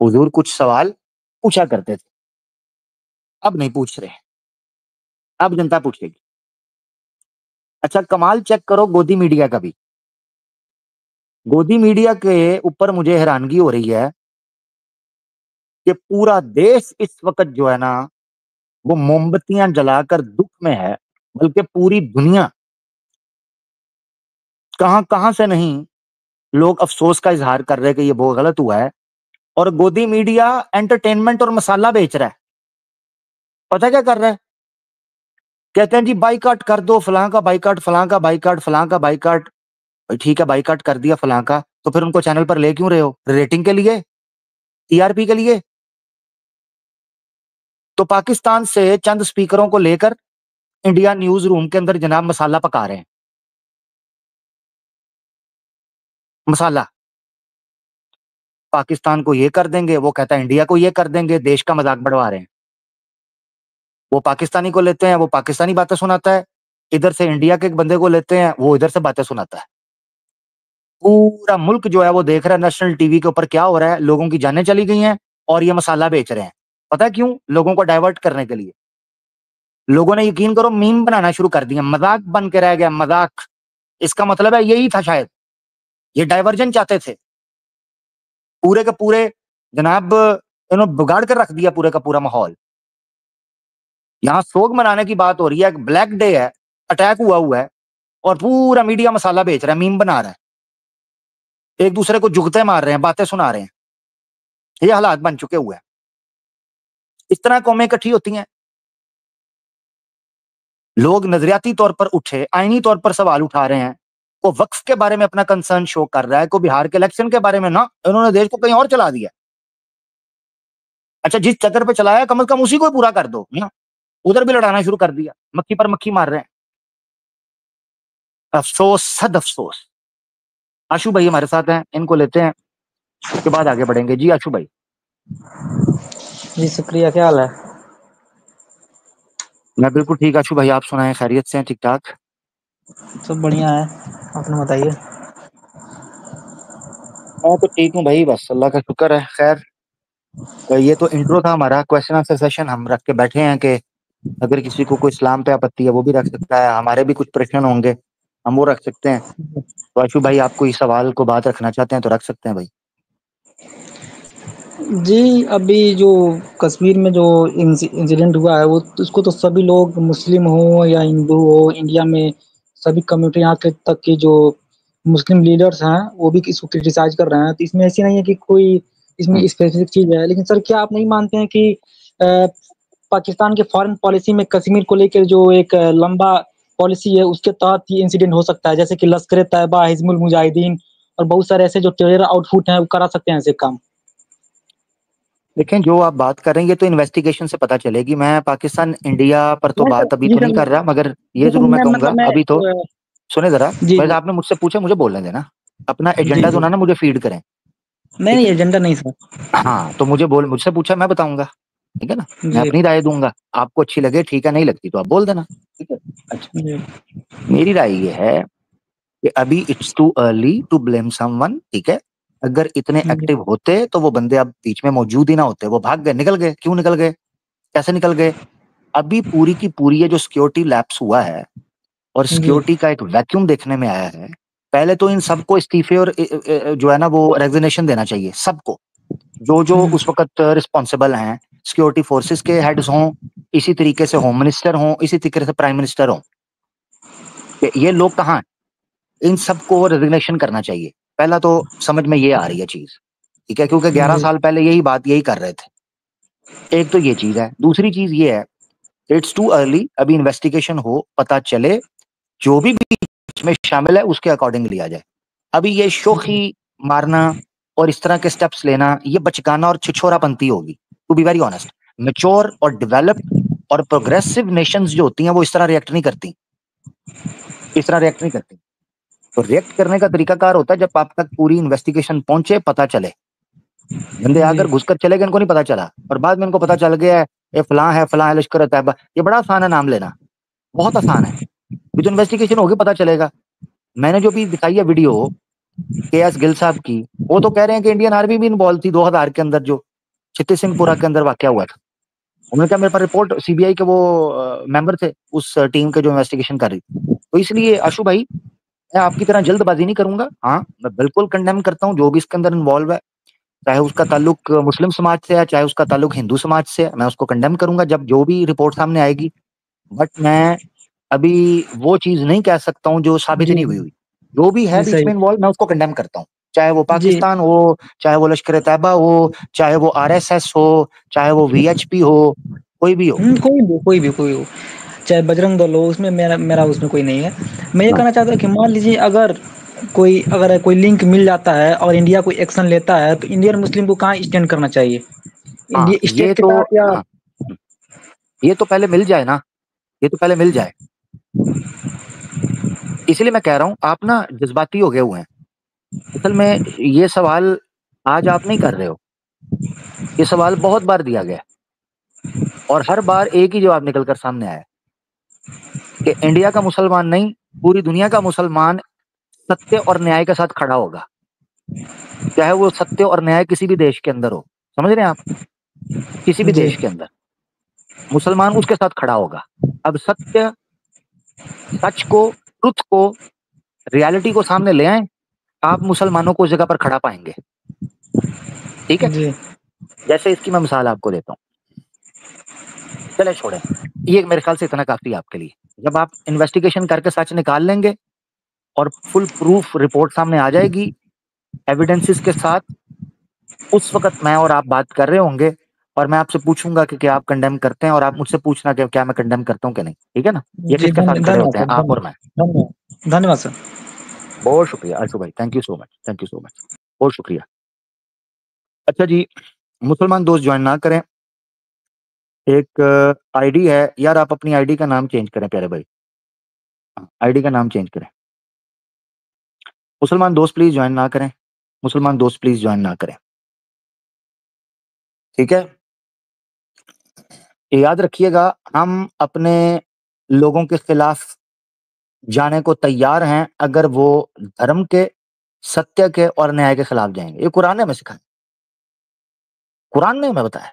हुजूर कुछ सवाल पूछा करते थे, अब नहीं पूछ रहे, अब जनता पूछेगी। अच्छा कमाल चेक करो गोदी मीडिया का भी। गोदी मीडिया के ऊपर मुझे हैरानगी हो रही है कि पूरा देश इस वक़्त जो है ना, वो मोमबत्तियाँ जलाकर दुःख में है, बल्कि पूरी दुनिया कहाँ-कहाँ से नहीं लोग अफ़सोस का इज़हार कर रहे हैं कि ये बहुत गलत हुआ है और गोदी मीडिया एंटरटेनमेंट और मसाला बेच रहा है। पता है क्या कर रहा है? कहते हैं जी बायकॉट कर दो, फलाँ का बायकॉट, फलाँ का बायकॉट, फलाँ का बायकॉट। भाई ठीक है बायकॉट कर दिया फलाँ का, तो फिर उनको चैनल पर ले क्यों रहे हो? रेटिंग के लिए? टीआरपी के लिए? तो पाकिस्तान से चंद स्पीकरों को लेकर इंडिया न्यूज़ रूम के अंदर जनाब मसाला पका रहे हैं। मसाला। पाकिस्तान को ये कर देंगे, वो कहता है इंडिया को ये कर देंगे, देश का मज़ाक बढ़वा रहे हैं। वो पाकिस्तानी को लेते हैं, वो पाकिस्तानी बातें सुनाता है, इधर से इंडिया के एक बंदे को लेते हैं, वो इधर से बातें सुनाता है। पूरा मुल्क जो है वो देख रहा है नेशनल टीवी के ऊपर क्या हो रहा है, लोगों की जानें चली गई हैं और ये मसाला बेच रहे हैं। पता है क्यों? लोगों को डाइवर्ट करने के लिए। लोगों ने यकीन करो मीम बनाना शुरू कर दिया, मज़ाक बन के रह गया, मज़ाक। इसका मतलब है यही था शायद, ये डाइवर्जन चाहते थे। पूरे के पूरे जनाब इन्होंने बिगाड़ कर रख दिया पूरे का पूरा माहौल। यहाँ सोग मनाने की बात हो रही है, एक ब्लैक डे है, अटैक हुआ है और पूरा मीडिया मसाला बेच रहा है, मीम बना रहा है। एक दूसरे को जुगते मार रहे हैं, बातें सुना रहे हैं। ये हालात बन चुके हुए हैं। इस तरह कौमें इकट्ठी होती हैं। लोग नजरियाती तौर पर उठे, आईनी तौर पर सवाल उठा रहे हैं। को वक्फ के बारे में अपना कंसर्न शो कर रहा है, को बिहार के इलेक्शन के बारे में ना, इन्होंने देश को कहीं और चला दिया। अच्छा जिस चक्कर पे चलाया कम से कम उसी को ही पूरा कर दो ना, उधर भी लड़ाना शुरू कर दिया, मक्खी पर मक्खी मार रहे हैं। अफसोस सद अफसोस। आशु भाई हमारे साथ हैं, इनको लेते हैं, उसके बाद आगे बढ़ेंगे। जी आशु भाई। जी शुक्रिया, क्या हाल है? मैं बिल्कुल ठीक आशु भाई, आप सुनाएं, खैरियत से हैं? ठीक ठाक सब बढ़िया है, अपना बताइए। मैं तो ठीक हूँ भाई, बस अल्लाह का शुक्र है। खैर ये तो इंट्रो था हमारा, क्वेश्चन आंसर सेशन हम रख के बैठे हैं कि अगर किसी को कोई इस्लाम पे आपत्ति है वो भी रख सकता है, हमारे भी कुछ प्रश्न होंगे हम वो रख सकते हैं। तो आशु भाई आप कोई सवाल को बात रखना चाहते हैं तो रख सकते हैं भाई। जी अभी जो कश्मीर में जो इंसिडेंट हुआ है वो उसको तो सभी लोग मुस्लिम हो या हिंदू हो, इंडिया में सभी कम्युनिटी यहाँ के तक की जो मुस्लिम लीडर्स हैं वो भी इसको क्रिटिसाइज कर रहे हैं। तो इसमें ऐसी नहीं है कि कोई इसमें स्पेसिफिक चीज है, लेकिन सर क्या आप नहीं मानते हैं कि पाकिस्तान के फॉरेन पॉलिसी में कश्मीर को लेकर जो एक लंबा पॉलिसी है उसके तहत ये इंसिडेंट हो सकता है, जैसे कि लश्कर तैयबा, हिजबुल मुजाहिदीन और बहुत सारे ऐसे जो टेरर आउटफिट हैं वो करा सकते हैं ऐसे काम। देखें जो आप बात कर रहे हैं ये तो इन्वेस्टिगेशन से पता चलेगी। मैं पाकिस्तान इंडिया पर तो नहीं सर, बात अभी जी तो नहीं सर, कर रहा, मगर जी ये सर, जरूर मैं मैं कहूंगा मतलब मैं अभी तो सुने जरा। जी, पहले जी, आपने मुझसे पूछा, मुझे बोलने देना, अपना जी, एजेंडा जो जी। ना मुझे फीड करें। नहीं, ठीक नहीं है, एजेंडा नहीं सर। हाँ तो मुझसे पूछा मैं बताऊंगा, ठीक है ना। मैं जी, अपनी राय दूंगा, आपको अच्छी लगे ठीक है, नहीं लगती तो आप बोल देना, ठीक है। अच्छा जी, मेरी राय ये है कि अभी it's too early to blame someone, ठीक है। अगर इतने जी, एक्टिव होते तो वो बंदे अब बीच में मौजूद ही ना होते, वो भाग गए, निकल गए। क्यों निकल गए, कैसे निकल गए? अभी पूरी की पूरी ये जो सिक्योरिटी लैप्स हुआ है और जी, सिक्योरिटी का एक वैक्यूम देखने में आया है, पहले तो इन सबको इस्तीफे और जो है ना वो रेजिग्नेशन देना चाहिए सबको, जो जो उस वक्त रिस्पॉन्सिबल हैं। सिक्योरिटी फोर्सेस के हेड्स हों, इसी तरीके से होम मिनिस्टर हों, इसी तरीके से प्राइम मिनिस्टर हों, ये लोग कहाँ हैं? इन सबको रेजिग्नेशन करना चाहिए। पहला तो समझ में ये आ रही है चीज, ठीक है, क्योंकि 11 जी, साल पहले यही कर रहे थे। एक तो ये चीज है। दूसरी चीज ये है, इट्स टू अर्ली, अभी इन्वेस्टिगेशन हो, पता चले, जो भी बीच में शामिल है उसके अकॉर्डिंग लिया जाए। अभी ये शोखी मारना और इस तरह के स्टेप्स लेना ये बचकाना और छिछोरापंती होगी, to be very honest. Mature और डेवलप्ड और प्रोग्रेसिव नेशंस जो होती हैं वो इस तरह रिएक्ट नहीं करती, इस तरह रिएक्ट नहीं करती। तो रिएक्ट करने का तरीकाकार होता है जब आप तक पूरी इन्वेस्टिगेशन पहुंचे, पता चले। बंदे जी, आकर घुसकर चले गए, इनको नहीं पता चला, और बाद में इनको पता चल गया है ये फलां है लश्कर तैयबा। ये बड़ा आसान है नाम लेना, बहुत आसान है। भी तो इन्वेस्टिगेशन होगी पता चलेगा। मैंने जो भी दिखाई है वीडियो के एस गिल साहब की, वो तो कह रहे हैं कि इंडियन आर्मी भी इन्वॉल्व थी 2000 के अंदर, जो क्षिति सिंहपुरा के अंदर वाकया हुआ था। उन्होंने कहा मेरे पास रिपोर्ट, सीबीआई के वो मेंबर थे उस टीम के जो इन्वेस्टिगेशन कर रही थी। तो इसलिए आशु भाई, मैं आपकी तरह जल्दबाजी नहीं करूंगा। हाँ, मैं बिल्कुल कंडेम करता हूँ जो भी इसके अंदर इन्वॉल्व है, चाहे उसका ताल्लुक मुस्लिम समाज से है, चाहे उसका ताल्लुक हिंदू समाज से है, मैं उसको कंडेम करूंगा जब जो भी रिपोर्ट सामने आएगी। बट मैं अभी वो चीज नहीं कह सकता हूँ जो साबित जी, नहीं हुई हुई। जो भी है जी, बीच सही। में इन्वॉल्व, मैं उसको कंडेम करता हूँ, चाहे वो जी। पाकिस्तान हो, चाहे वो लश्कर तैयबा हो, चाहे वो आरएसएस हो, चाहे वो वीएचपी हो, कोई भी हो। कोई भी हो, चाहे बजरंग दल हो, उसमें मेरा मेरा उसमें कोई नहीं है। मैं ये हाँ, कहना चाहता हूँ कि मान लीजिए अगर कोई लिंक मिल जाता है और इंडिया कोई एक्शन लेता है, तो इंडियन मुस्लिम को कहाँ स्टैंड करना चाहिए? हाँ, इंडिया ये स्टेट के तो, साथ या हाँ, ये तो पहले मिल जाए ना, ये तो पहले मिल जाए। इसीलिए मैं कह रहा हूँ आप ना जज्बाती हो गए हुए हैं। असल में ये सवाल आज आप नहीं कर रहे हो, ये सवाल बहुत बार दिया गया है और हर बार एक ही जवाब निकल कर सामने आया है कि इंडिया का मुसलमान नहीं, पूरी दुनिया का मुसलमान सत्य और न्याय के साथ खड़ा होगा, चाहे वो सत्य और न्याय किसी भी देश के अंदर हो। समझ रहे हैं आप? किसी भी जी, देश के अंदर मुसलमान उसके साथ खड़ा होगा। अब सत्य, सच को, ट्रुथ को, रियलिटी को सामने ले आए, आप मुसलमानों को उस जगह पर खड़ा पाएंगे। ठीक है? जी, जैसे इसकी मैं मिसाल आपको देता हूँ। चले छोड़ें, ये मेरे ख्याल से इतना काफी है आपके लिए। जब आप इन्वेस्टिगेशन करके सच निकाल लेंगे और फुल प्रूफ रिपोर्ट सामने आ जाएगी एविडेंसेस के साथ, उस वक़्त मैं और आप बात कर रहे होंगे और मैं आपसे पूछूँगा कि क्या आप कंडेम करते हैं और आप मुझसे पूछना कि क्या मैं कंडेम करता हूँ कि नहीं। ठीक है ना? ये जी, किसके साथ खड़े धन्यवाद होते हैं, सर, आप और मैं। धन्यवाद सर। बहुत शुक्रिया आशु भाई, thank you so much, thank you so much. बहुत शुक्रिया। अच्छा जी, मुसलमान दोस्त जॉइन ना करें। एक आईडी है, यार आप अपनी आईडी का नाम चेंज करें प्यारे भाई। हाँ, आईडी का नाम चेंज करें। मुसलमान दोस्त प्लीज़ जॉइन ना करें। मुसलमान दोस्त प्लीज़ जॉइन ना करें। ठीक है? याद रखिएगा, हम अपने लोगों के खिलाफ जाने को तैयार हैं अगर वो धर्म के, सत्य के और न्याय के खिलाफ जाएँगे। ये कुरान ने हमें सिखाया, कुरान ने हमें बताया।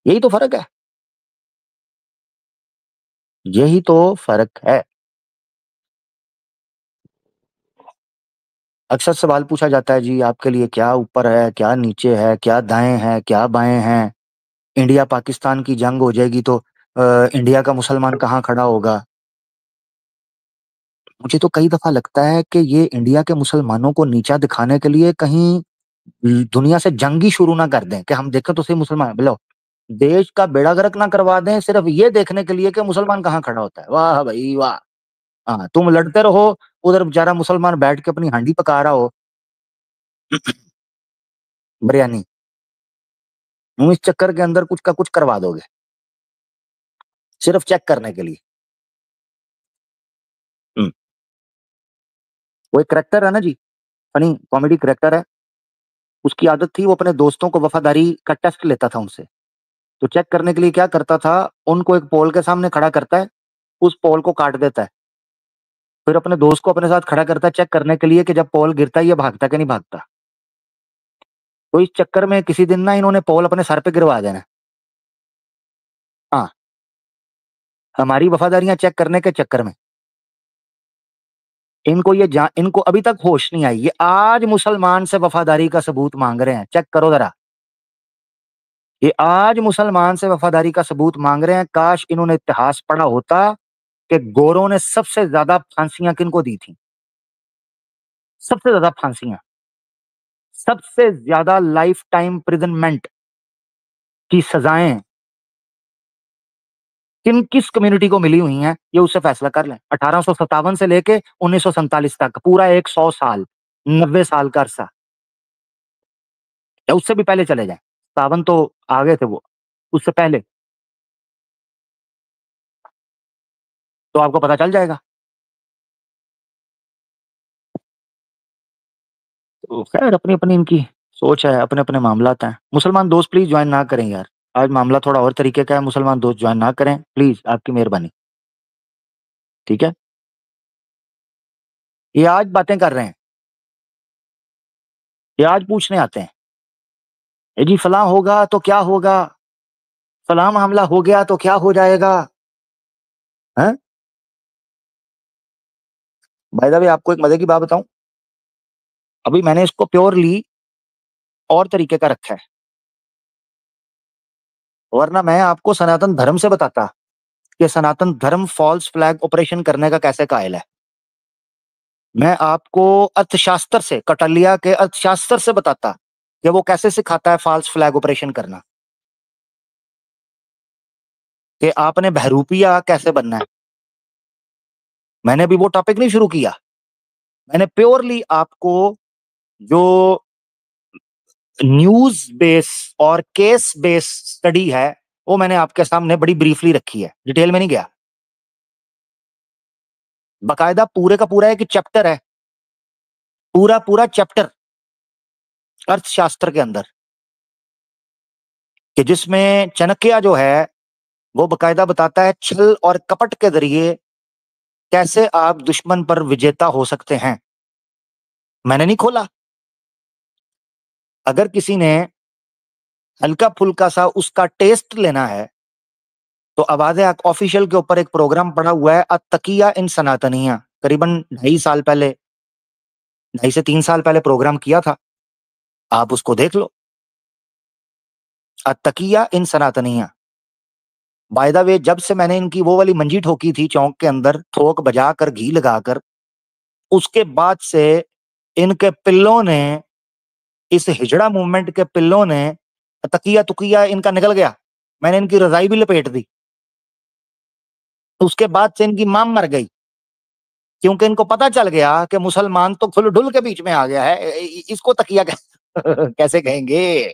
यही तो फ़र्क है, यही तो फ़र्क है। अक्सर सवाल पूछा जाता है जी आपके लिए क्या ऊपर है, क्या नीचे है, क्या दाएँ हैं, क्या बाएँ हैं? इंडिया पाकिस्तान की जंग हो जाएगी तो इंडिया का मुसलमान कहाँ खड़ा होगा? मुझे तो कई दफ़ा लगता है कि ये इंडिया के मुसलमानों को नीचा दिखाने के लिए कहीं दुनिया से जंग ही शुरू ना कर दें कि हम देखें तो सही मुसलमान लो, देश का बेड़ा गर्क ना करवा दें सिर्फ ये देखने के लिए कि मुसलमान कहाँ खड़ा होता है। वाह भई वाह! हाँ, तुम लड़ते रहो, उधर बेचारा मुसलमान बैठ के अपनी हांडी पका रहा हो, बिरयानी। तुम इस चक्कर के अंदर कुछ का कुछ करवा दोगे, सिर्फ चेक करने के लिए। हुँ, वो एक करैक्टर है ना जी, फनी कॉमेडी करैक्टर है, उसकी आदत थी वो अपने दोस्तों को वफ़ादारी का टेस्ट लेता था उनसे। तो चेक करने के लिए क्या करता था, उनको एक पोल के सामने खड़ा करता है, उस पोल को काट देता है। फिर अपने दोस्त को अपने साथ खड़ा करता है चेक करने के लिए कि जब पोल गिरता है ये भागता है कि नहीं भागता। तो इस चक्कर में किसी दिन ना इन्होंने पोल अपने सर पे गिरवा देना है। हाँ, हमारी वफ़ादारियाँ चेक करने के चक्कर में। इनको अभी तक होश नहीं आई, ये आज मुसलमान से वफ़ादारी का सबूत माँग रहे हैं, चेक करो ज़रा। ये आज मुसलमान से वफ़ादारी का सबूत माँग रहे हैं, काश इन्होंने इतिहास पढ़ा होता कि गोरों ने सबसे ज़्यादा फांसियाँ किनको दी थी? सबसे ज़्यादा फांसियाँ, सबसे ज़्यादा लाइफ़ टाइम इम्प्रिज़नमेंट की सज़ाएँ किस कम्युनिटी को मिली हुई हैं, ये उससे फैसला कर लें। 1857 से लेके 1947 तक पूरा एक 100 साल, 90 साल का अरसा, या उससे भी पहले चले जाएँ। 57 तो आगे थे वो, उससे पहले, तो आपको पता चल जाएगा। तो खैर अपनी-अपनी इनकी सोच है, अपने-अपने मामलात हैं। मुसलमान दोस्त प्लीज़ जॉइन ना करें यार, आज मामला थोड़ा और तरीके का है, मुसलमान दोस्त जॉइन ना करें, प्लीज़ आपकी मेहरबानी, ठीक है? ये आज बातें कर रहे हैं, ये आज पूछने आते हैं। ये जी फलां होगा तो क्या होगा, फलां मामला हो गया तो क्या हो जाएगा, हैं? बाय द वे आपको एक मजे की बात बताऊं, अभी मैंने इसको प्योरली और तरीके का रखा है, वरना मैं आपको सनातन धर्म से बताता कि सनातन धर्म फॉल्स फ्लैग ऑपरेशन करने का कैसे कायल है। मैं आपको अर्थशास्त्र से, कटलिया के अर्थशास्त्र से बताता कि वो कैसे सिखाता है फॉल्स फ्लैग ऑपरेशन करना, कि आपने बहरूपिया कैसे बनना है। मैंने अभी वो टॉपिक नहीं शुरू किया, मैंने प्योरली आपको जो न्यूज बेस और केस बेस स्टडी है वो मैंने आपके सामने बड़ी ब्रीफली रखी है, डिटेल में नहीं गया। बकायदा पूरे का पूरा एक चैप्टर है, पूरा पूरा चैप्टर अर्थशास्त्र के अंदर, कि जिसमें चाणक्य जो है वो बकायदा बताता है छल और कपट के जरिए कैसे आप दुश्मन पर विजेता हो सकते हैं। मैंने नहीं खोला, अगर किसी ने हल्का फुल्का सा उसका टेस्ट लेना है तो आवाज़े हक ऑफिशियल के ऊपर एक प्रोग्राम पड़ा हुआ है, अत्तकिया इन सनातनिया, करीबन 2.5 साल पहले, 2.5 से 3 साल पहले प्रोग्राम किया था, आप उसको देख लो। अत्तकिया इन सनातनिया, बाय द वे जब से मैंने इनकी वो वाली मंजी ठोकी थी चौक के अंदर, थोक बजा कर घी लगाकर, उसके बाद से इनके पिल्लों ने, इस हिजड़ा मूवमेंट के पिल्लों ने, तकिया तुकिया इनका निकल गया, मैंने इनकी रजाई भी लपेट दी। उसके बाद से इनकी मां मर गई, क्योंकि इनको पता चल गया कि मुसलमान तो खुल ढुल के बीच में आ गया है, इसको तकिया कैसे कहेंगे।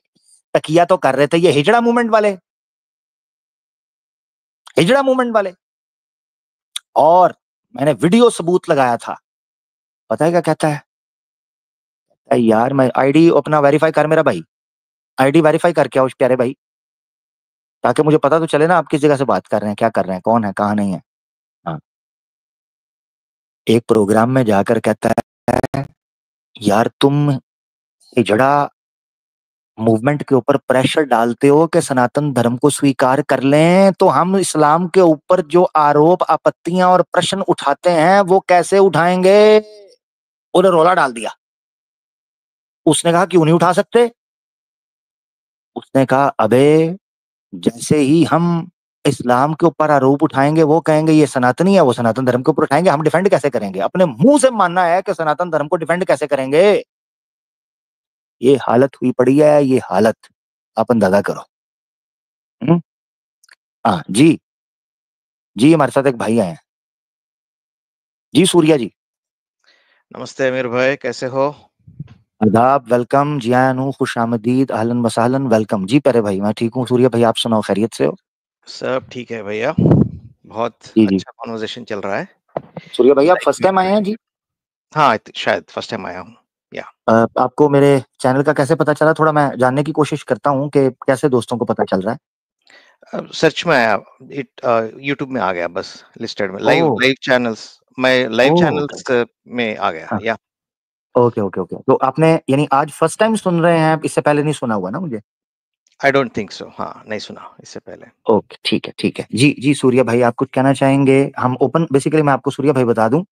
तकिया तो कर रहे थे ये हिजड़ा मूवमेंट वाले, हिजड़ा मूवमेंट वाले। और मैंने वीडियो सबूत लगाया था, पता है क्या कहता है, यार मैं आईडी अपना वेरीफाई कर मेरा भाई, आईडी वेरीफाई करके आओ प्यारे भाई, ताकि मुझे पता तो चले ना आप किस जगह से बात कर रहे हैं, क्या कर रहे हैं, कौन है, कहाँ नहीं है। हाँ, एक प्रोग्राम में जाकर कहता है, यार तुम हिजड़ा मूवमेंट के ऊपर प्रेशर डालते हो कि सनातन धर्म को स्वीकार कर लें, तो हम इस्लाम के ऊपर जो आरोप आपत्तियां और प्रश्न उठाते हैं वो कैसे उठाएंगे। उन्हें रोला डाल दिया। उसने कहा क्यों नहीं उठा सकते, उसने कहा अबे जैसे ही हम इस्लाम के ऊपर आरोप उठाएंगे वो कहेंगे ये सनातनी है, वो सनातन धर्म के ऊपर उठाएंगे, हम डिफेंड कैसे करेंगे, अपने मुंह से मानना है कि सनातन धर्म को डिफेंड कैसे करेंगे। ये हालत हुई पड़ी है, ये हालत आप अंदाजा करो। हाँ जी, जी हमारे साथ एक भाई आए हैं जी, सूर्या जी। नमस्ते अमीर भाई, कैसे हो? आदाब, वेलकम, जी आया हूँ, खुश आमदीद, अहलन वसहलन, वेलकम जी। प्यारे भाई मैं ठीक हूँ, सूर्या भाई आप सुनाओ, खैरियत से हो? सब ठीक है भैया, बहुत जी जी। अच्छा कॉन्वर्सेशन चल रहा है। सूर्या भाई आप फर्स्ट टाइम आए हैं जी? हाँ, शायद फर्स्ट टाइम आया हूँ। या आपको मेरे चैनल का कैसे पता चला, थोड़ा मैं जानने की कोशिश करता हूँ कि कैसे दोस्तों को पता चल रहा है। सर्च में आया, यूट्यूब में आ गया, बस लिस्टेड में लाइव ओह लाइव चैनल्स, मैं लाइव ओके, चैनल्स में आ गया। हाँ या ओके ओके ओके, तो आपने यानी आज फर्स्ट टाइम सुन रहे हैं, इससे पहले नहीं सुना हुआ ना मुझे? आई डोंट थिंक सो, हाँ नहीं सुना इससे पहले। ओके ठीक है जी जी। सूर्या भाई आप कुछ कहना चाहेंगे? हम ओपन बेसिकली मैं आपको सूर्या भाई बता दूं,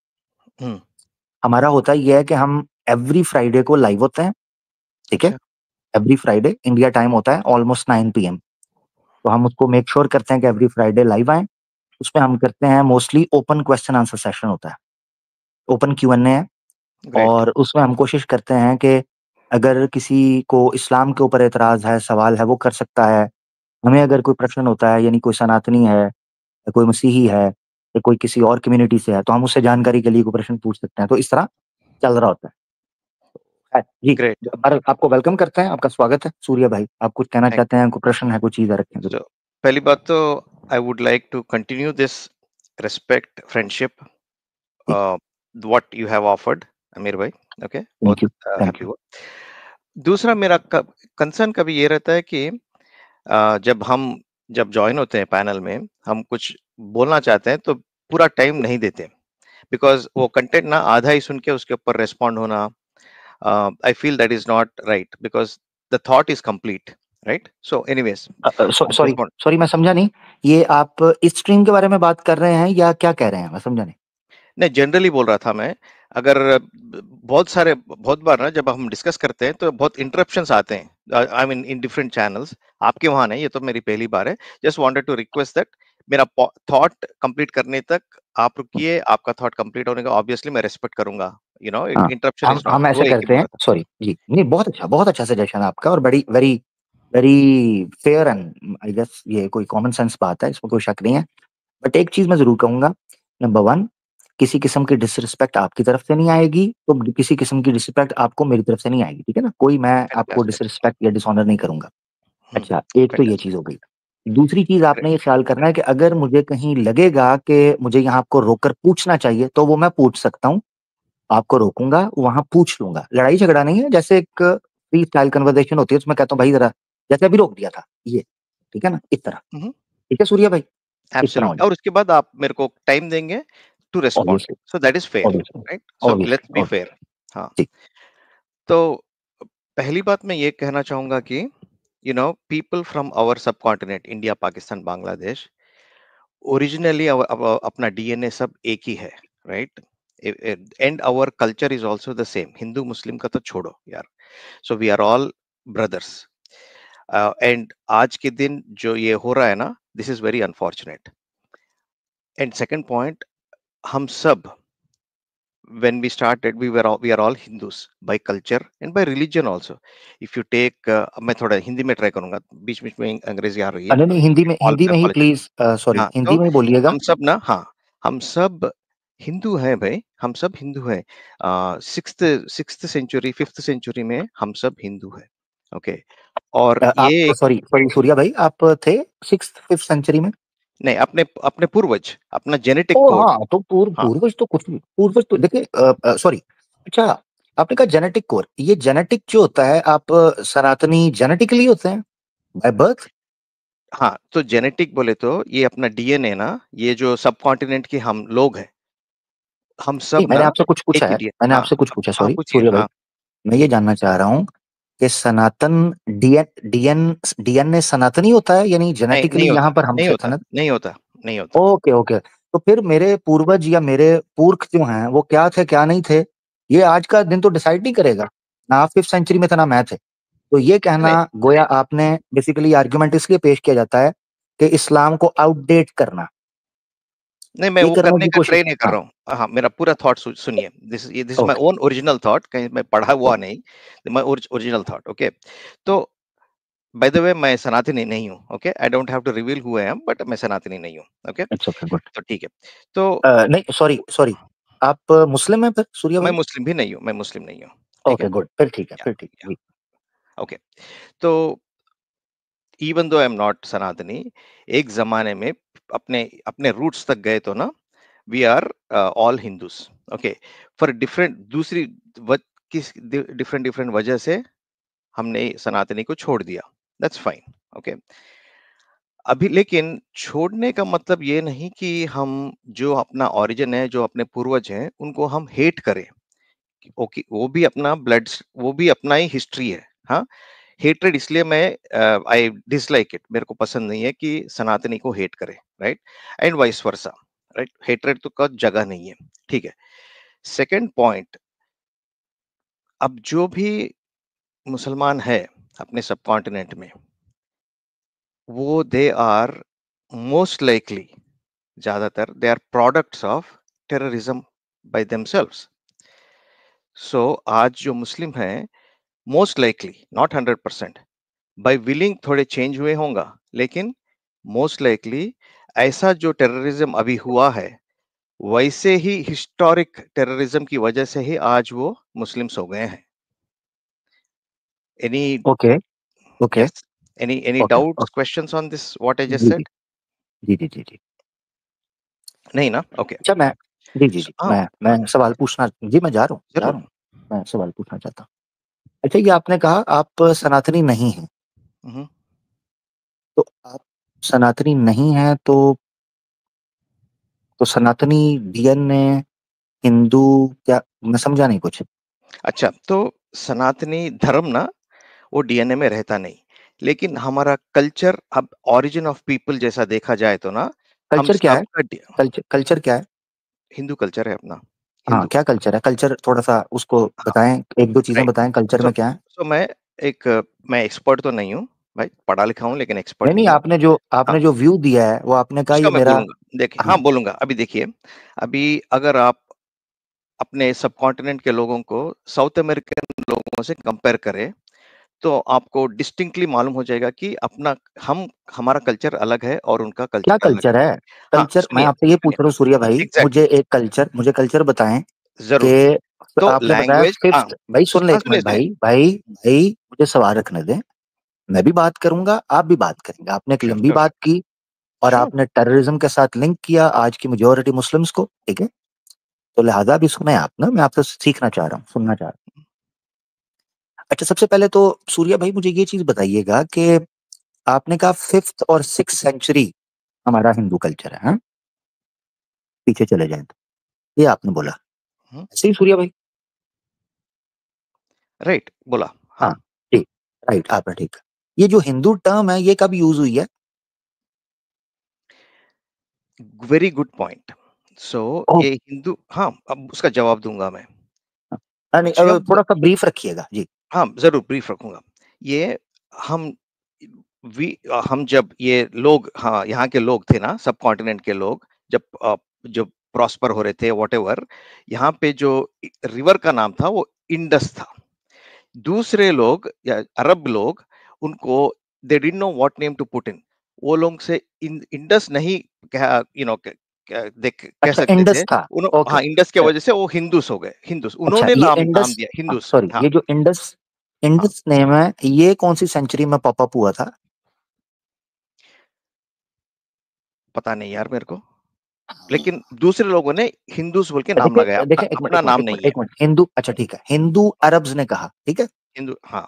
हमारा होता ये है कि हम एवरी फ्राइडे को लाइव होते हैं, ठीक है? अच्छा, एवरी फ्राइडे इंडिया टाइम होता है ऑलमोस्ट 9 PM, तो हम उसको मेक श्योर करते हैं कि एवरी फ्राइडे लाइव आए। उसमें हम करते हैं mostly open question answer session होता है, ओपन Q&A है, ग्रेट, और उसमें हम कोशिश करते हैं कि अगर किसी को इस्लाम के ऊपर एतराज है, सवाल है, वो कर सकता है। हमें अगर कोई प्रश्न होता है, यानी कोई सनातनी है या कोई मसीही है या कोई किसी और कम्युनिटी से है, तो हम उससे जानकारी के लिए कोई प्रश्न पूछ सकते हैं, तो इस तरह चल रहा होता है जी। ग्रेट। पर आपको वेलकम करते हैं, आपका स्वागत है। सूर्या भाई आप कुछ कहना थैंक चाहते हैं, कोई प्रश्न है, कोई चीज है, रखें सो पहली बात तो I would like to continue this respect friendship what you have offered Amir भाई। ओके, थैंक बहुत यू, थैंक हैप्पी यू। हुआ। दूसरा मेरा कंसर्न कभी ये रहता है कि जब ज्वाइन होते हैं पैनल में, हम कुछ बोलना चाहते हैं तो पूरा टाइम नहीं देते, बिकॉज वो कंटेंट ना आधा ही सुन के उसके ऊपर रेस्पॉन्ड होना, I feel that is not right, because the thought is complete, right? So anyways, I just sorry want sorry मैं समझा नहीं, ये आप इस स्ट्रीम के बारे में बात कर रहे हैं या क्या कह रहे हैं, मैं समझा नहीं। नहीं, जनरली बोल रहा था मैं। अगर बहुत बार ना जब हम डिस्कस करते हैं तो बहुत इंटरप्शंस आते हैं, I mean in different channels. आपके वहां नहीं, ये तो मेरी पहली बार है। Just wanted to request that मेरा थॉट कंप्लीट करने तक आप रुकिए। आपका थॉट कंप्लीट होने का ऑब्वियसली मैं रेस्पेक्ट करूंगा, हाँ, इंटरप्शन इज नॉट, हम ऐसे वो एक ही करते बोल हैं, रहा था। सॉरी जी, नहीं बहुत अच्छा सजेशन है आपका, और बड़ी very very fair and I guess ये कोई कॉमन सेंस बात है, इसमें कोई शक नहीं है। बट एक चीज मैं जरूर कहूंगा, नंबर वन, किसी किस्म की डिसरिस्पेक्ट आपकी तरफ से नहीं आएगी, तो किसी किस्म की डिसरिस्पेक्ट आपको मेरी तरफ से नहीं आएगी, ठीक है ना? कोई मैं आपको फैंटास्टिक। डिसरिस्पेक्ट या डिसऑनर नहीं करूंगा। अच्छा, एक तो ये चीज फैंटास्टिक। हो गई। दूसरी चीज आपने ये ख्याल करना है कि अगर मुझे कहीं लगेगा कि मुझे यहाँ आपको रोककर पूछना चाहिए, तो वो मैं पूछ सकता हूँ, आपको रोकूंगा, वहां पूछ लूंगा। लड़ाई झगड़ा नहीं है, जैसे एक फ्री स्टाइल कन्वर्सेशन होती है, उसमें कहता हूँ भाई जरा, जैसे अभी रोक दिया था ये, ठीक है ना, इस तरह। ठीक है सूर्या भाई, इस तरह हो एब्सोल्युटली। जाए। और उसके बाद आप मेरे को टाइम देंगे to respond, obviously, so that is fair, obviously, right? So let's obviously, be obviously. Fair. हाँ। जी। तो पहली बात मैं ये कहना चाहूंगा कि people from our subcontinent, India, Pakistan, Bangladesh, originally अपना डीएनए सब एक ही है, right? And our culture is also the same. Hindu मुस्लिम का तो छोड़ो यार, so we are all brothers. And आज के दिन जो ये हो रहा है ना, this is very unfortunate. And second point, हम सब, when we started, we are all Hindus by culture and by religion also. If you take मैं थोड़ा हिंदी में ट्राई करूंगा, बीच बीच में अंग्रेजी आ रही है, नहीं नहीं, ऑल हिंदी में ही अपॉलॉजी। प्लीज, सॉरी हाँ, तो हिंदी में ही बोलिएगा। हम सब ना, हाँ, हम सब हिंदू हैं भाई, हम सब हिंदू हैं। Sixth sixth century, fifth century में हम सब हिंदू हैं, ओके? और आप ये सॉरी सॉरी सूर्या भाई, आप थे सिक्स्थ फिफ्थ सेंचुरी में? नहीं, अपने अपने पूर्वज, अपना जेनेटिक ओ कोड। हाँ, तो हाँ, पूर्वज तो कुछ नहीं, पूर्वज तो देखिए, सॉरी, अच्छा, आपने कहा जेनेटिक कोर, ये जेनेटिक जो होता है, आप सनातनी जेनेटिकली होते हैं बाय बर्थ? हाँ, तो जेनेटिक बोले तो ये अपना डीएनए ना, ये जो सब कॉन्टिनेंट के हम लोग हैं, हम सब नहीं, मैंने ना आपसे कुछ एक पूछा ही है, डीएनए। मैंने हाँ, आपसे कुछ पूछा, हाँ, सॉरी पूछिए। सूर्य भाई, हाँ, मैं ये जानना चाह रहा हूँ कि सनातन डीएनए सनातनी होता है, यानी नहीं, जेनेटिकली नहीं होता, यहाँ पर नहीं हमसे होता, सनत। नहीं होता, नहीं होता। ओके ओके, तो फिर मेरे पूर्वज या मेरे पुरख जो हैं वो क्या थे क्या नहीं थे, ये आज का दिन तो डिसाइड नहीं करेगा। ना आप फिफ्थ सेंचुरी में थे ना मैं थे, तो ये कहना, नहीं, गोया आपने बेसिकली आर्ग्यूमेंट इसलिए पेश किया जाता है कि इस्लाम को आउटडेट करना, नहीं, मैं ये वो करने करने की का ट्राई कोशिश। नहीं कर हाँ, रहा हूँ। हाँ, मेरा पूरा थॉट सुनिए। This is my okay own original thought, कहीं मैं पढ़ा हुआ ओके, नहीं। My original thought, okay? तो बाय द वे, मैं सनातनी नहीं हूँ, okay? I don't have to reveal who I am, but मैं सनातनी नहीं हूँ, ओके? It's okay, good. तो ठीक है। तो नहीं सॉरी सॉरी, आप मुस्लिम हैं फिर सूर्या मैं भाई? मुस्लिम भी नहीं हूँ, मैं मुस्लिम नहीं हूँ, ठीक है? ओके गुड, फिर ठीक है, या, फिर ठीक या, है जी। ओके। तो even though I am not सनातनी, एक जमाने में अपने अपने रूट्स तक गए तो ना, we are all Hindus, okay? For different दूसरी व, किस डिफरेंट डिफरेंट वजह से हमने सनातनी को छोड़ दिया, दैट्स फाइन, ओके? अभी लेकिन छोड़ने का मतलब ये नहीं कि हम जो अपना ओरिजिन है, जो अपने पूर्वज हैं, उनको हम हेट करें। ओके, वो भी अपना ब्लड, वो भी अपना ही हिस्ट्री है। हाँ, हेट्रेड इसलिए मैं, आई डिसलाइक इट, मेरे को पसंद नहीं है कि सनातनी को हेट करे, right? And vice versa, right? Hatred तो का जगह नहीं है, ठीक है? सेकंड पॉइंट, अब जो भी मुसलमान है अपने सब कॉन्टिनेंट में, वो दे आर मोस्ट लाइकली, ज्यादातर they are products of terrorism by themselves. So आज जो मुस्लिम हैं, most likely, not 100%, by willing थोड़े चेंज हुए होंगे, लेकिन मोस्ट लाइकली ऐसा जो टेररिज्म अभी हुआ है, वैसे ही हिस्टोरिक टेररिज्म की वजह से ही आज वो मुस्लिम्स हो गए हैं। Any, okay okay yes, any okay doubts, okay, questions on this what I just जी जी सेड? जी जी जी जी। नहीं ना? ओके। अच्छा, मैं, जी जी जी, हाँ, मैं सवाल पूछना, जी मैं जा रहा जरूर। हूँ, मैं सवाल पूछना चाहता हूँ। अच्छा, ये आपने कहा आप सनातनी नहीं हैं, हम्म। तो आप सनातनी नहीं हैं, तो सनातनी डीएनए हिंदू, क्या, मैं समझा नहीं कुछ। अच्छा, तो सनातनी धर्म ना, वो डीएनए में रहता नहीं। लेकिन हमारा कल्चर, अब ओरिजिन ऑफ पीपल जैसा देखा जाए तो ना, हम कल्चर क्या है? सबका कल्चर क्या है? हिंदू कल्चर है अपना, हाँ, हिंदू। क्या कल्चर है? कल्चर थोड़ा-सा उसको हाँ, बताएँ, 1-2 चीज़ें राइट। बताएँ कल्चर सो में क्या है? सो मैं एक्सपर्ट तो नहीं हूँ भाई, पढ़ा लिखा हूँ लेकिन एक्सपर्ट नहीं, नहीं, नहीं हूँ। हाँ, आपने जो व्यू दिया है, वो आपने कहा उसका ये मैं मेरा। बोलूँगा। देखिए, हाँ, हाँ, बोलूँगा। अभी देखिए, अभी अगर आप अपने सबकॉन्टिनेंट के लोगों को साउथ अमेरिकन लोगों से कंपेयर करें, तो आपको डिस्टिंक्टली मालूम हो जाएगा कि हमारा कल्चर अलग है और उनका क्या कल्चर अलग कल्चर है। है? हाँ, कल्चर मैं सुनिए, आपसे ये पूछ सुनिए। रहा हूँ सूर्या भाई, एग्ज़ैक्टली, मुझे कल्चर बताएँ ज़रूर। कि तो आपने बताया लैंग्वेज, हाँ, 5th भाई सुन ले हाँ, 1 सुनिए, मिनट सुनिए। भाई मुझे सवाल रखने दें। मैं भी बात करूँगा, आप भी बात करेंगे। आपने एक श्योर, लंबी श्योर, बात श्योर, की और श्योर। आपने टेररिज़्म के साथ लिंक किया आज की मेजॉरिटी मुस्लिम्स को, ठीक है? तो लिहाज़ा अभी सुनें आप ना, मैं आपसे सीखना चाह रहा हूँ, सुनना चाह रहा हूँ। अच्छा, सबसे पहले तो सूर्या भाई मुझे ये चीज़ बताइएगा कि आपने कहा 5th और 6th सेंचुरी हमारा हिंदू कल्चर है, हाँ? पीछे चले जाएँ तो, ये आपने बोला। हुँ, ऐसे ही सूर्या भाई? राइट, बोला, हाँ। हाँ, ठीक, राइट, आपने ठीक कहा। ये जो हिंदू टर्म है, ये कब यूज़ हुई है? Very good point. So oh! ये हिंदू, हाँ, अब उसका जवाब दूँगा मैं। नहीं, जब थोड़ा-सा ब्रीफ रखिएगा। जी। हाँ, ज़रूर ब्रीफ रखूँगा। ये हम हम जब ये लोग, हाँ, यहाँ के लोग थे ना, सबकॉन्टिनेंट के लोग, जो प्रॉस्पर हो रहे थे व्हाटएवर, यहाँ पे जो रिवर का नाम था वो इंडस था। दूसरे लोग या अरब लोग, उनको they didn't know what name to put in. वो लोग से इंडस नहीं कहा, कह अच्छा, सकते थे। इंडस था। ओके। हाँ, इंडस की वजह से वो हिंदूस हो गए, हिंदूस। अच्छा, उन्होंने ये नाम इंडस दिया हिंदूस। सॉरी, हाँ, ये जो हाँ। इंडस नेम है, ये कौन-सी सेंचुरी में पॉप अप हुआ था? पता नहीं यार मेरे को। लेकिन दूसरे लोगों ने हिंदूस बोल के नाम लगाया, देखिए देखिए, 1 मिनट अपना 1 मिनट नाम 1 मिनट नहीं है। 1 मिनट हिंदू अच्छा ठीक है, हिंदू अरब्स ने कहा, ठीक है? हिंदू, हाँ।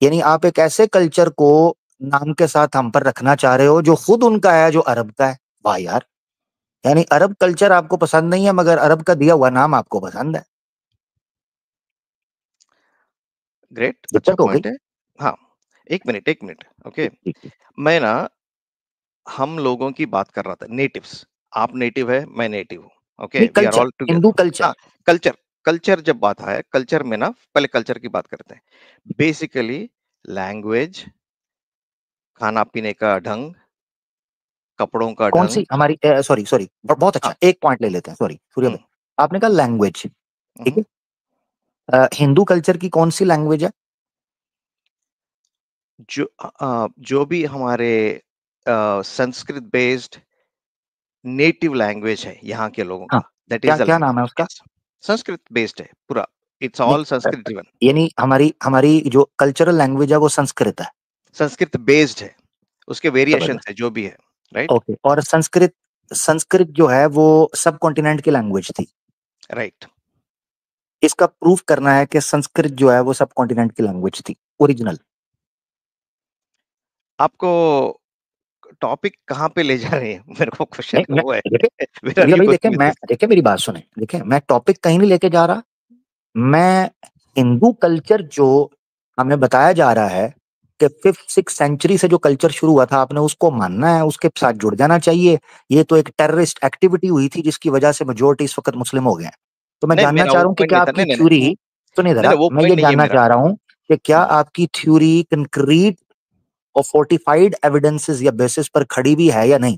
यानी आप एक ऐसे कल्चर को नाम के साथ हम पर रखना चाह रहे हो जो खुद उनका है, जो अरब का है। वाह यार! यानी अरब कल्चर आपको पसंद नहीं है मगर अरब का दिया हुआ नाम आपको पसंद है। ग्रेट, अच्छा दिक्कत हो गई। पॉइंट है। हाँ, 1 मिनट, ओके। ठीक, ठीक, ठीक। मैं ना, हम लोगों की बात कर रहा था, नेटिव्स। आप नेटिव है, मैं नेटिव हूँ, ओके, नहीं we are culture, all Hindu together. Culture. हाँ, कल्चर, कल्चर जब बात आए, कल्चर में ना, पहले कल्चर की बात करते हैं। बेसिकली लैंग्वेज, खाना-पीने का ढंग, कपड़ों का ढंग। कौन-सी हमारी सॉरी, सॉरी बहुत हाँ, अच्छा, एक पॉइंट ले लेते हैं, सॉरी सूर्या हुँ, भाई। आपने कहा लैंग्वेज, ठीक हुँ। है? हिंदू कल्चर की कौन-सी लैंग्वेज है? जो भी हमारे संस्कृत बेस्ड नेटिव लैंग्वेज है यहाँ के लोगों हाँ, का, दैट क्या इज़ द क्या नाम है लैंग्वेज, उसका? यस। संस्कृत बेस्ड है पूरा, इट्स नहीं ऑल संस्कृत ड्रिवन। यानी हमारी हमारी जो कल्चरल लैंग्वेज है वो संस्कृत है। संस्कृत बेस्ड है, उसके वेरिएशंस ज़बरदस्त। है जो भी है, राइट? ओके और संस्कृत संस्कृत जो है वो सबकॉन्टिनेंट की लैंग्वेज थी। राइट। इसका प्रूफ करना है कि संस्कृत जो है वो सबकॉन्टिनेंट की लैंग्वेज थी, ओरिजिनल। आपको टॉपिक कहाँ पे ले जा रहे हैं? मेरे को क्वेश्चन नहीं का मैं वो है। देखिए वेयर आर सूर्या यू भाई गोइंग विद दिस? देखिए मेरी बात सुनें, देखिए मैं टॉपिक कहीं नहीं लेके जा रहा। मैं हिंदू कल्चर जो हमें बताया जा रहा है कि 5th-6th सेंचुरी से जो कल्चर शुरू हुआ था आपने उसको मानना है, उसके साथ जुड़ जाना चाहिए। ये तो एक टेररिस्ट एक्टिविटी हुई थी जिसकी वजह से मेजॉरिटी इस वक़्त मुस्लिम हो गए हैं। तो मैं नहीं, जानना मेरा चाह वो रहा हूँ कि पॉइंट क्या नहीं था। आपकी नहीं, नहीं, नहीं। थ्योरी सुनिए नहीं, ज़रा, नहीं, वो मैं पॉइंट ये नहीं है जानना मेरा। चाह रहा हूँ कि क्या हुँ, आपकी थ्योरी कंक्रीट और फोर्टिफाइड एविडेंसेस या बेसिस पर खड़ी भी है या नहीं?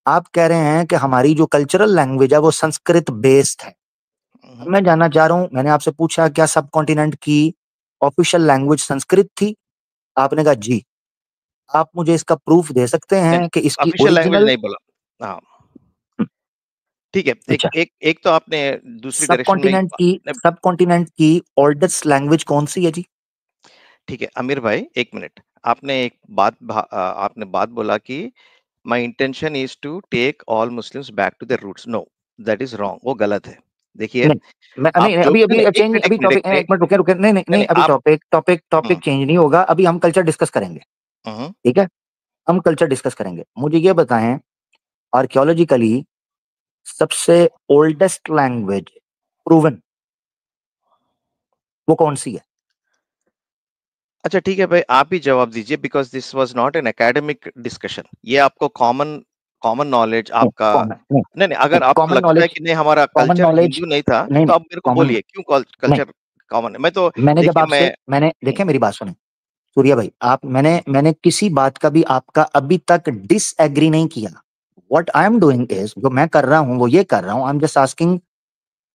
आप कह रहे हैं कि हमारी जो कल्चरल लैंग्वेज है वो संस्कृत बेस्ड है। अब हुँ। मैं जानना चाह रहा हूँ, मैंने आपसे पूछा क्या सबकॉन्टिनेंट की ऑफिशियल लैंग्वेज संस्कृत थी? आपने कहा जी। आप मुझे इसका प्रूफ दे सकते नहीं, हैं कि नहीं, इसकी ऑफिशियल लैंग्वेज ओरिजिनल नहीं बोला। हाँ, हुँ, ठीक है। एक अच्छा, एक एक तो आपने दूसरी डायरेक्शन में सबकॉन्टिनेंट की ओल्डेस्ट लैंग्वेज कौन-सी है जी? ठीक है, आमिर भाई 1 मिनट। आपने बात बोला कि my intention is to take all Muslims back to their roots. No, that is wrong, वो गलत है। देखिए, नहीं, मैं आप नहीं, नहीं जो अभी नहीं, अभी नहीं, 1 चेंज नहीं मिनट, 1 अभी मिनट, 1 टॉपिक 1 मिनट, मिनट रुकिए, रुकिए। नहीं, नहीं, नहीं, नहीं नहीं, अभी आप टॉपिक हुँ, चेंज नहीं होगा। अभी हम कल्चर डिस्कस करेंगे, हुँ, ठीक है? हम कल्चर डिस्कस करेंगे। मुझे ये बताएँ आर्कियोलॉजिकली सबसे ओल्डेस्ट लैंग्वेज प्रूवन वो कौन-सी है? अच्छा ठीक है भाई, आप ही जवाब दीजिए, because this was not an academic discussion. ये आपको कॉमन कॉमन नॉलेज नहीं आपका। कॉमन नहीं नहीं नहीं, अगर नहीं आपको कॉमन लगता है नॉलेज, कि नहीं हमारा कॉमन कल्चर नॉलेज हिंदू नहीं था, नहीं तो नहीं आप मेरे को कॉमन बोलिए क्यों नहीं। कल्चर कॉमन है। मैं तो मैंने जब देखिए मैं आपसे मैंने देखिए मेरी बात सुने सूर्या भाई, आप मैंने किसी बात का भी आपका अभी तक डिसएग्री नहीं किया। What I am doing is, जो मैं कर रहा हूं वो ये कर रहा हूं, I am just asking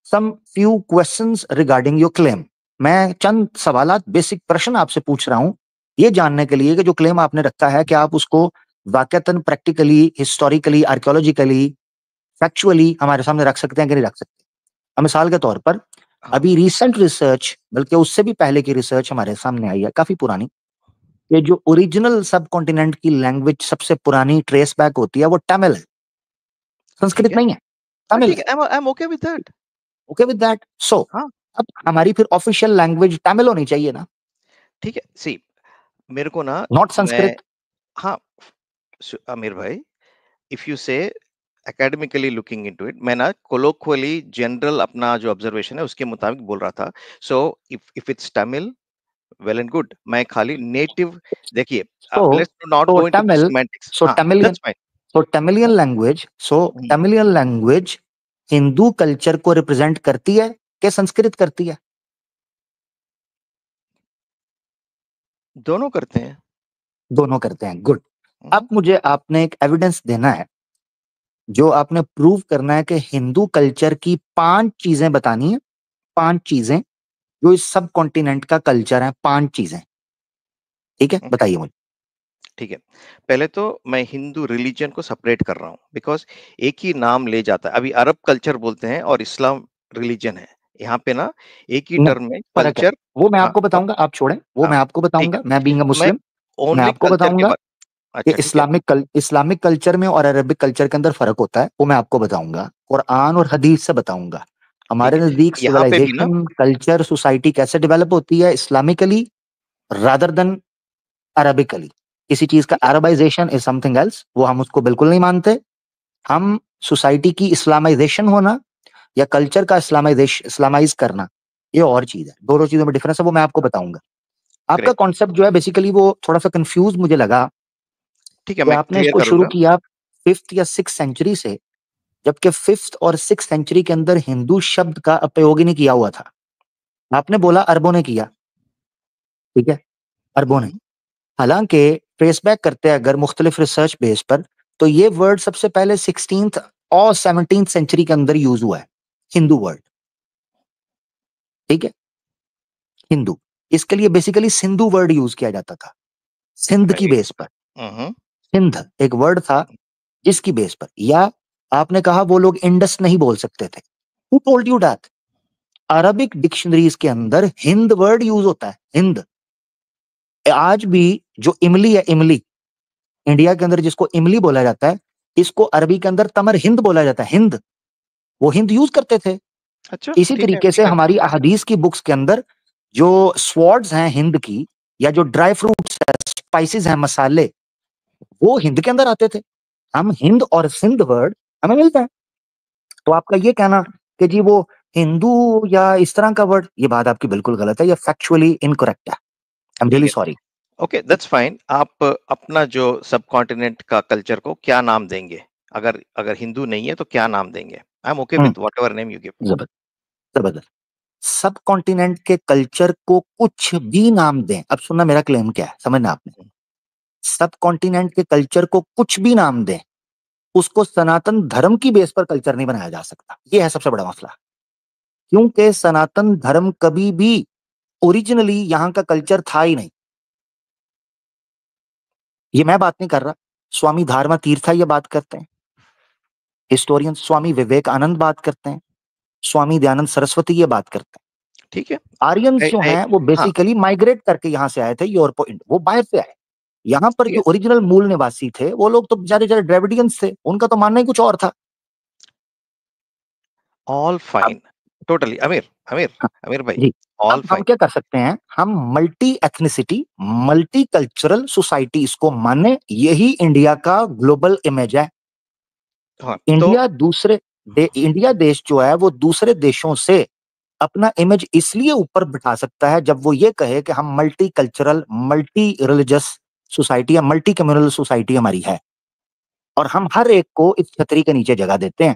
some few questions regarding your claim. मैं चंद सवालात, बेसिक प्रश्न आपसे पूछ रहा हूं ये जानने के लिए कि जो क्लेम आपने रखा है कि आप उसको वाकयातन, प्रैक्टिकली, हिस्टोरिकली, आर्कियोलॉजिकली, फैक्चुअली हमारे सामने रख सकते हैं कि नहीं रख सकते। अब मिसाल के तौर पर हाँ अभी रिसेंट रिसर्च, बल्कि उससे भी पहले की रिसर्च हमारे सामने आई है, काफी पुरानी, ये जो ओरिजिनल सब कॉन्टिनेंट की लैंग्वेज सबसे पुरानी ट्रेस बैक होती है वो तमिल है, ठीक संस्कृत है। नहीं है, हाँ तमिल ठीक है। है, I am okay with that. Okay with that. So हाँ अब हमारी फिर ऑफिशियल लैंग्वेज तमिल होनी चाहिए ना, ठीक है। सी, मेरे को ना, नॉट मैं, संस्कृत। हाँ, आमिर भाई, इफ यू से एकेडमिकली लुकिंग इनटू इट, मैं ना कोलोक्वली जनरल अपना जो ऑब्जर्वेशन है उसके मुताबिक बोल रहा था। So if it's Tamil, well and good. मैं खाली नेटिव, देखिए, so let's not so go into the Tamil semantics. So हाँ, Tamilian that's fine. So Tamilian language so Tamilian language Hindu culture को रिप्रेजेंट करती है कि संस्कृत करती है? दोनों करते हैं। दोनों करते हैं, गुड। अब हम्म, मुझे आपने एक एविडेंस देना है, जो आपने प्रूव करना है कि हिंदू कल्चर की 5 चीजें बतानी है, 5 चीजें जो इस सब कॉन्टिनेंट का कल्चर है, 5 चीजें। ठीक है, ओके, बताइए मुझे। ठीक है। पहले तो मैं हिंदू रिलीजन को सेपरेट कर रहा हूँ, बिकॉज एक ही नाम ले जाता है। अभी अरब कल्चर बोलते हैं और इस्लाम रिलीजन है। यहाँ पे ना एक ही नहीं, टर्म में फर्क है। कल्चर। वो मैं हाँ आपको बताऊंगा, आप छोड़ें, वो हाँ, मैं आपको ठीक है। बताऊंगा, मैं बीइंग अ मैं मुस्लिम मैं ओनली आपको कल्चर के बताऊंगा बाद, कि अच्छा ठीक है। इस्लामिक कल्चर में और अरबिक कल्चर के अंदर फर्क होता है, वो मैं आपको बताऊंगा, कुरान और हदीस से बताऊंगा। ठीक हमारे है, नजदीक यहाँ पे भी ना, सिविलाइजेशन, कल्चर, सोसाइटी कैसे डेवलप होती है इस्लामिकली रादर देन अरबिकली। किसी चीज का ठीक है, अरबाइजेशन इज समथिंग एल्स, वो हम उसको बिल्कुल नहीं मानते। हम सोसाइटी की इस्लामाइजेशन होना या कल्चर का इस्लामाइज करना, ये और चीज है, दोनों चीजों में डिफरेंस है, वो मैं आपको बताऊंगा। आपका ग्रेट। कॉन्सेप्ट जो है बेसिकली वो थोड़ा सा कंफ्यूज मुझे लगा ठीक है, कि मैं आपने क्लियर इसको शुरू करूंगा। किया 5th या 6th सेंचुरी से, जबकि 5th और 6th सेंचुरी के अंदर हिंदू शब्द का उपयोग ही नहीं किया हुआ था। आपने बोला अरबों ने किया, ठीक है, अरबों ने। हम्म, हालांकि ट्रेस बैक करते हैं अगर मुख्तलिफ रिसर्च बेस पर, तो ये वर्ड सबसे पहले 16th और 17th सेंचुरी के अंदर यूज हुआ है, हिंदू वर्ड। ठीक है, हिंदू, इसके लिए बेसिकली सिंधु वर्ड यूज किया जाता था, सिंध की राइट। बेस पर। हम्म, सिंध एक वर्ड था जिसकी बेस पर, या आपने कहा वो लोग इंडस नहीं बोल सकते थे, who told you that? Arabic dictionaries के अंदर हिंद वर्ड यूज होता है, हिंद। आज भी जो इमली है, इमली, इंडिया के अंदर जिसको इमली बोला जाता है, इसको अरबी के अंदर तमर हिंद बोला जाता है, हिंद। वो हिंद यूज करते थे। अच्छा इसी ठीक है, तरीके से ठीक है। हमारी अहदीस की बुक्स के अंदर जो स्वॉर्ड्स हैं हिंद की, या जो ड्राई फ्रूट्स है, स्पाइसेस हैं, मसाले, वो हिंद के अंदर आते थे। हम हिंद और सिंध वर्ड हमें मिलता है। तो आपका ये कहना कि जी वो हिंदू या इस तरह का वर्ड, ये बात आपकी बिल्कुल गलत है, ये फैक्चुअली इनकरेक्ट है। आई एम ठीक रियली है, सॉरी। Okay, that's fine. आप अपना जो सब कॉन्टिनेंट का कल्चर को क्या नाम देंगे? अगर अगर हिंदू नहीं है तो क्या नाम देंगे? आई am okay with whatever name you give. जबरदस्त, जबरदस्त। सब कॉन्टिनेंट के कल्चर को कुछ भी नाम दें, अब सुनना मेरा क्लेम क्या है, समझना आपने। सब कॉन्टिनेंट के कल्चर को कुछ भी नाम दें, उसको सनातन धर्म की बेस पर कल्चर नहीं बनाया जा सकता। ये है सबसे बड़ा मसला, क्योंकि सनातन धर्म कभी भी ओरिजिनली यहां का कल्चर था ही नहीं। ये मैं बात नहीं कर रहा, स्वामी धारमा तीर्था ये बात करते हैं, हिस्टोरियन स्वामी विवेकानंद बात करते हैं, स्वामी दयानंद सरस्वती ये बात करते हैं। ठीक है। आर्यंस जो हैं वो हाँ, बेसिकली माइग्रेट करके यहां से आए थे, यूरोप, वो बाहर से आए। यहाँ पर ठीक जो है। ओरिजिनल मूल निवासी थे वो लोग तो बेचारे बेचारे ड्रेविडियंस थे, उनका तो मानना ही कुछ और था। ऑल अब फाइन, टोटली। आमिर, आमिर, हाँ, आमिर भाई, जी, ऑल अब हम फाइन। क्या कर सकते हैं, हम multi ethnicity, multi cultural society इसको माने, यही इंडिया का ग्लोबल इमेज है। हाँ, तो इंडिया इंडिया देश जो है वो दूसरे देशों से अपना इमेज इसलिए ऊपर बिठा सकता है जब वो ये कहे कि हम multi cultural, multi religious society या मल्टी कम्युनल सोसाइटी हमारी है और हम हर एक को इस छतरी के नीचे जगह देते हैं।